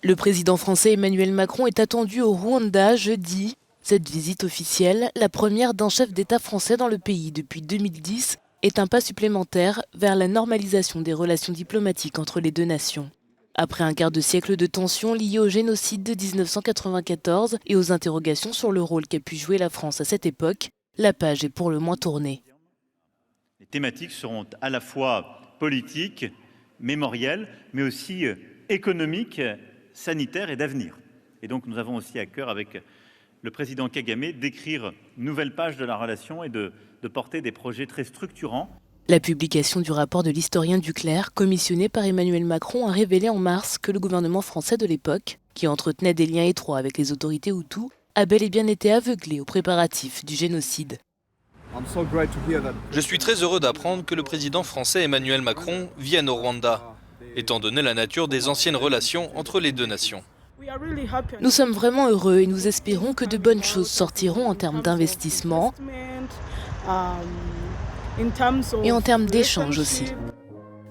Le président français Emmanuel Macron est attendu au Rwanda jeudi. Cette visite officielle, la première d'un chef d'État français dans le pays depuis 2010, est un pas supplémentaire vers la normalisation des relations diplomatiques entre les deux nations. Après un quart de siècle de tensions liées au génocide de 1994 et aux interrogations sur le rôle qu'a pu jouer la France à cette époque, la page est pour le moins tournée. Les thématiques seront à la fois politiques, mémorielles, mais aussi économiques, sanitaires et d'avenir. Et donc nous avons aussi à cœur, avec le président Kagame, d'écrire une nouvelle page de la relation et de porter des projets très structurants. La publication du rapport de l'historien Duclerc, commissionné par Emmanuel Macron, a révélé en mars que le gouvernement français de l'époque, qui entretenait des liens étroits avec les autorités hutus, a bel et bien été aveuglé aux préparatifs du génocide. Je suis très heureux d'apprendre que le président français Emmanuel Macron vienne au Rwanda, étant donné la nature des anciennes relations entre les deux nations. Nous sommes vraiment heureux et nous espérons que de bonnes choses sortiront en termes d'investissement et en termes d'échanges aussi.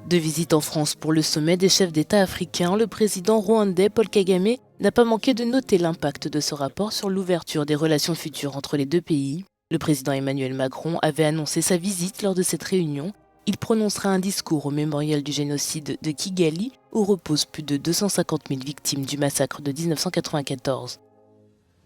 De visite en France pour le sommet des chefs d'État africains, le président rwandais Paul Kagame n'a pas manqué de noter l'impact de ce rapport sur l'ouverture des relations futures entre les deux pays. Le président Emmanuel Macron avait annoncé sa visite lors de cette réunion. Il prononcera un discours au mémorial du génocide de Kigali, où reposent plus de 250 000 victimes du massacre de 1994.